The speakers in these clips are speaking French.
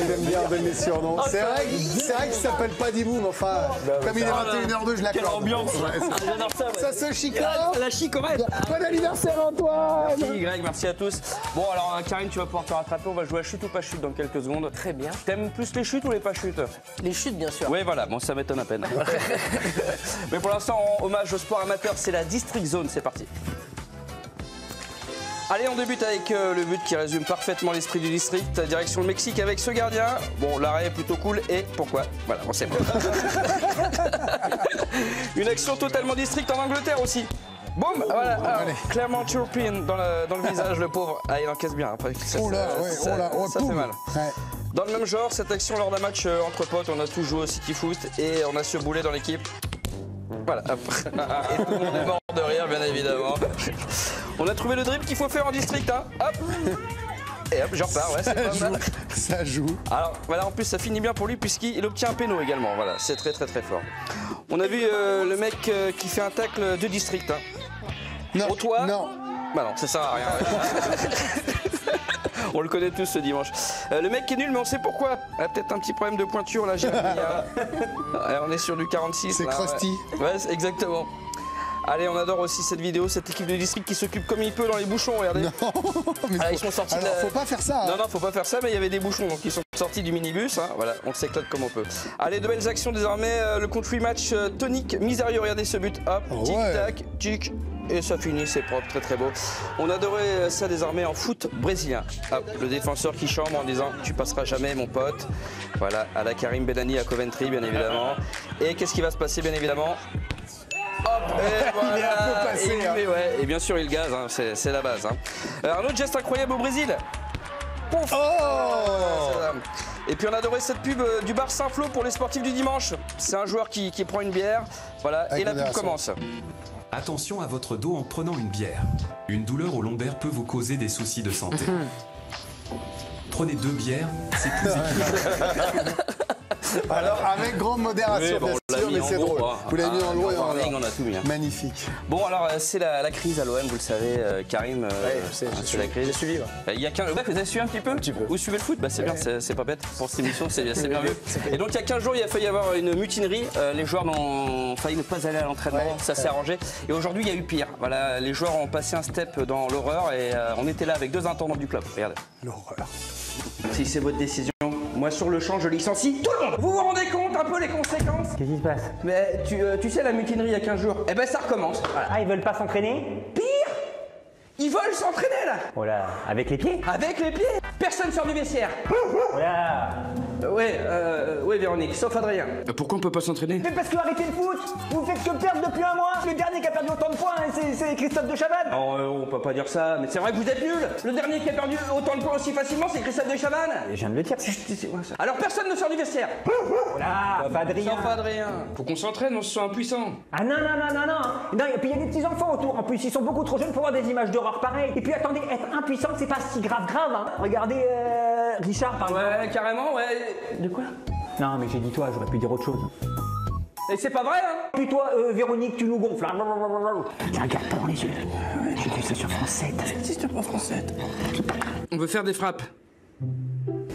Il aime bien donner des surnoms. C'est vrai qu'il s'appelle pas Dibou, mais enfin, comme il est 21h02, je l'accorde. Quelle ambiance. J'adore ça. Ça se chica. La chicorette. Bon anniversaire Antoine. Merci Greg, merci à tous. Bon alors Karine, tu vas pouvoir te rattraper, on va jouer à chute ou pas chute dans quelques secondes. Très bien. T'aimes plus les chutes ou les pas chutes? Les chutes, bien sûr. Oui voilà, bon ça m'étonne à peine. Mais pour l'instant, en hommage au sport amateur, c'est la District Zone, c'est parti. Allez, on débute avec le but qui résume parfaitement l'esprit du district. Direction le Mexique avec ce gardien. Bon, l'arrêt est plutôt cool. Et pourquoi? Voilà, on sait pas. Une action totalement district en Angleterre aussi. Boum, voilà. Alors, clairement Turpin dans le visage, le pauvre. Ah, il encaisse bien. Après, ça, ça fait mal. Ouais. Dans le même genre, cette action lors d'un match entre potes, on a tous joué au City Foot et on a ce boulet dans l'équipe. Voilà. Et tout le monde est mort de rire, bien évidemment. On a trouvé le dribble qu'il faut faire en district, hein. Hop. Et hop, je repars, ouais, c'est pas mal. Ça joue. Alors, voilà, en plus, ça finit bien pour lui puisqu'il obtient un péno également. Voilà, c'est très, très, très fort. On a vu le mec qui fait un tacle de district, hein. Non. Au toit. Non. Bah non, ça sert à rien. On le connaît tous ce dimanche. Le mec est nul, mais on sait pourquoi. Ah, peut-être un petit problème de pointure, là, j'ai mis, on est sur du 46. C'est Krusty. Ouais, exactement. Allez, on adore aussi cette vidéo, cette équipe de district qui s'occupe comme il peut dans les bouchons, regardez. Non, mais ils sont sortis alors, faut pas faire ça. Hein. Non, non, faut pas faire ça, mais il y avait des bouchons, donc ils sont sortis du minibus. Hein. Voilà, on s'éclate comme on peut. Allez, de belles actions désormais. Le country match tonique, Miserio, regardez ce but. Hop, tic-tac, tic. Et ça finit, c'est propre, très très beau. On adorait ça désormais en foot brésilien. Hop, le défenseur qui chambre en disant « Tu passeras jamais, mon pote ». Voilà, à la Karim Benani à Coventry, bien évidemment. Et qu'est-ce qui va se passer, bien évidemment? Hop, et voilà. Il est un peu passé. Et, ouais, et bien sûr, il gaze, hein, c'est la base. Hein. Un autre geste incroyable au Brésil. Pouf. Et puis on adorait cette pub du bar Saint-Flour pour les sportifs du dimanche. C'est un joueur qui prend une bière. Voilà, avec et la pub commence. Attention à votre dos en prenant une bière. Une douleur au lombaire peut vous causer des soucis de santé. Prenez 2 bières, c'est plus équilibré. Alors, avec grande modération, oui, bien sûr, mais c'est drôle. Vous l'avez mis en gros et en warning, on a tout mis. Hein. Magnifique. Bon, alors, c'est la crise à l'OM, vous le savez, Karim. C'est la crise. J'ai suivi. Il y a 15 jours. Vous avez suivi un petit peu? Vous suivez le foot? Bah, c'est bien, c'est pas bête. Pour cette émission, c'est bien vu. Et donc, il y a 15 jours, il a failli y avoir une mutinerie. Les joueurs ont failli ne pas aller à l'entraînement. Ça s'est arrangé. Et aujourd'hui, il y a eu pire. Voilà, les joueurs ont passé un step dans l'horreur et on était là avec 2 intendants du club. Regardez. L'horreur. Si c'est votre décision, moi sur le champ je licencie tout le monde. Vous vous rendez compte un peu les conséquences? Qu'est-ce qui se passe? Mais tu sais la mutinerie il y a 15 jours, eh ben ça recommence. Voilà. Ah, ils veulent pas s'entraîner? Pire, ils veulent s'entraîner là. Oh là, avec les pieds? Avec les pieds. Personne sort du vestiaire. Oh là. Ouais Véronique, sauf Adrien. Pourquoi on peut pas s'entraîner? Mais parce que arrêtez le foot. Vous faites que perdre depuis un mois. Le dernier qui a perdu autant de points, c'est Christophe de Chavannes. Non, on peut pas dire ça, mais c'est vrai que vous êtes nuls. Le dernier qui a perdu autant de points aussi facilement, c'est Christophe de Chavannes. Je viens de le dire. Alors personne ne sort du vestiaire. Oh là, sauf Adrien. Sauf Adrien. Faut qu'on s'entraîne, on se sent impuissant. Ah non. Non, et puis il y a des petits enfants autour. En plus, ils sont beaucoup trop jeunes pour voir des images d'horreur pareilles. Et puis attendez, être impuissant, c'est pas si grave, hein. Regardez Richard par exemple. Ouais, carrément, ouais. De quoi? Non, mais j'ai dit toi, j'aurais pu dire autre chose. Et c'est pas vrai, hein? Puis toi, Véronique, tu nous gonfles. Tu regardes pas dans les yeux. J'ai vu ça sur France 7. Ça existe pas France 7. On veut faire des frappes.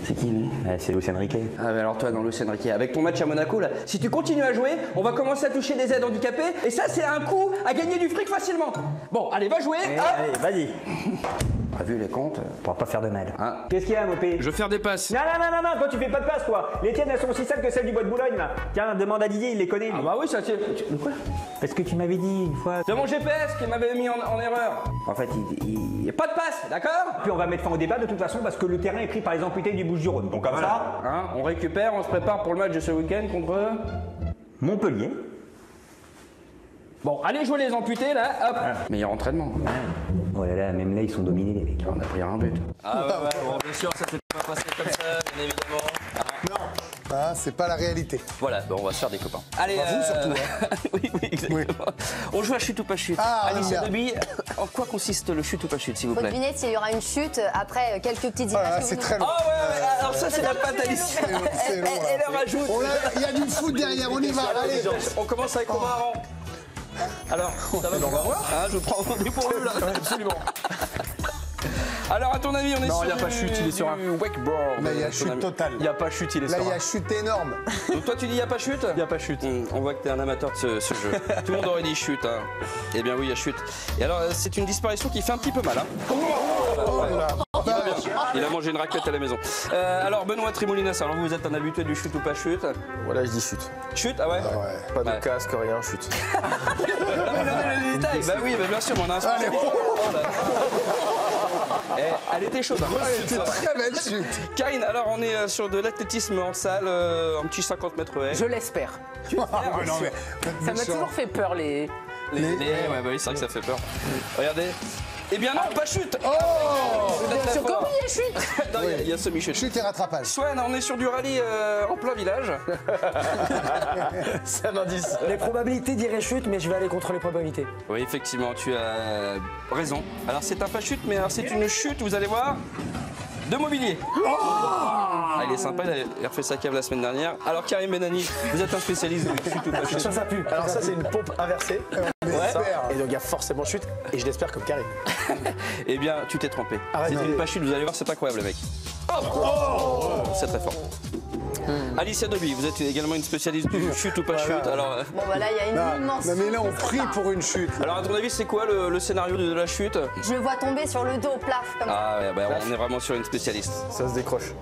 C'est qui lui? C'est Luis Enrique. Ah mais alors toi dans Luis Enrique, avec ton match à Monaco là, si tu continues à jouer, on va commencer à toucher des aides handicapées et ça c'est un coup à gagner du fric facilement. Bon, allez, va jouer. Allez, vas-y. T'as vu les comptes? On pourra pas faire de mal. Hein? Qu'est-ce qu'il y a, Mopé? Je veux faire des passes. Non, toi tu fais pas de passe, toi. Les tiennes, elles sont aussi sales que celles du bois de Boulogne, là. Tiens, demande à Didier, il les connaît. Ah bah oui, ça tient. De quoi? Parce que tu m'avais dit une fois. C'est mon GPS qui m'avait mis en erreur. En fait, il y a pas de passe, d'accord? Puis on va mettre fin au débat de toute façon parce que le terrain est pris par les amputés du Bouches-du-Rhône. Donc comme ça. Hein, on récupère, on se prépare pour le match de ce week-end contre Montpellier. Bon, allez jouer les amputés là, hop. Meilleur entraînement. Oh là là, même là ils sont dominés les mecs. On a pris un but. Ah ouais, bon, bien sûr, ça s'est pas passé comme ça, bien évidemment. Non, hein, c'est pas la réalité. Voilà, bon, on va se faire des copains. Allez, vous surtout. Hein. oui, exactement. On joue à chute ou pas chute. Alice Deby, en quoi consiste le chute ou pas chute, s'il vous plaît? Devinette, il y aura une chute après quelques petites images. Ah, c'est très long. Ah ouais, alors ça c'est la patte Alice. Elle leur rajoute. Il y a du foot derrière, on y va. Allez. On commence avec Romain Aran. Alors, ça va, on va voir. Ah, je prends des pour eux là. Absolument. Alors, à ton avis, on est Non, sur il n'y a pas du- chute, il est sur un du wakeboard. Là, il y a à ton chute avis. totale. Il n'y a pas chute, il est Là, sur il y un. a chute énorme. Donc, toi, tu dis il n'y a pas chute? Il n'y a pas chute. On voit que tu es un amateur de ce jeu. Tout le monde aurait dit chute. Hein. Eh bien, oui, il y a chute. Et alors, c'est une disparition qui fait un petit peu mal. Hein. Il a mangé une raclette à la maison. Alors, Benoît Trimoulinas, alors vous êtes un habitué du chute ou pas chute? Voilà, je dis chute. Chute, ah ouais? Pas de Ouais. casque, rien, chute. Non, mais donnez les détails. Bah oui, bah bien sûr, mais on a un spécialiste. Elle était chaude. Hein. C'est une très belle chute. Karine, alors on est sur de l'athlétisme en salle, un petit 50 mètres haies. Je l'espère. Ah, non, mais, Ça m'a toujours fait peur les. Ouais, bah oui, c'est vrai que ça fait peur. Regardez. Eh bien non, pas chute. Bien sûr que oui, il y a chute. Non, il y a semi-chute. chute et rattrapage. Swan, on est sur du rallye en plein village. C'est un indice. Les probabilités diraient chute, mais je vais aller contre les probabilités. Oui, effectivement, tu as raison. Alors c'est un pas chute, mais alors c'est une chute, vous allez voir, de mobilier. Ah, il est sympa, il a refait sa cave la semaine dernière. Alors Karim Benani, vous êtes un spécialiste de chute ou pas chute? Ça pue. Alors ça, c'est une pompe inversée. espère. Et donc il y a forcément chute. Et je l'espère comme Karim. Eh bien, tu t'es trompé. Arrête, C'est non. une pas chute, vous allez voir, c'est incroyable, le mec. C'est très fort. Alicia Doby, vous êtes également une spécialiste du chute ou pas chute. Alors, Bon, bah là, il y a une immense. Non, mais là, on chute, prie ça. pour une chute. alors, à ton avis, c'est quoi le scénario de la chute? Je le vois tomber sur le dos, plaf, comme ça. Ah ouais, bah, on est vraiment sur une spécialiste. Ça se décroche.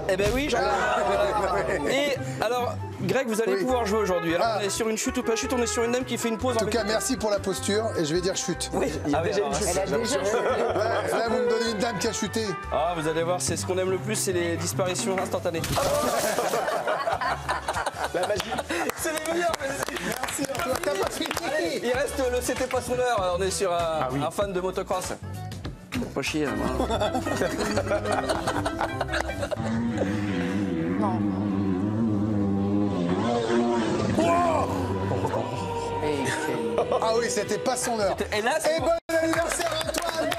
Eh ben oui, voilà. Et alors, Greg, vous allez Oui. pouvoir jouer aujourd'hui. Alors, Ah. on est sur une chute ou pas chute, on est sur une dame qui fait une pause En tout cas, merci pour la posture et je vais dire chute. Oui, Il y a déjà alors, une chute. Elle a déjà Ouais, là, vous me donnez une dame qui a chuté. Ah, vous allez voir, c'est ce qu'on aime le plus, c'est les disparitions instantanées. La magie. C'est les meilleurs, mais Merci, Antoine. T'as pas fini. il reste le C'était pas son heure. On est sur un fan de motocross. Faites pas chier, là. Ah oui, c'était pas son heure. Et là, c'est Et bon anniversaire, Antoine.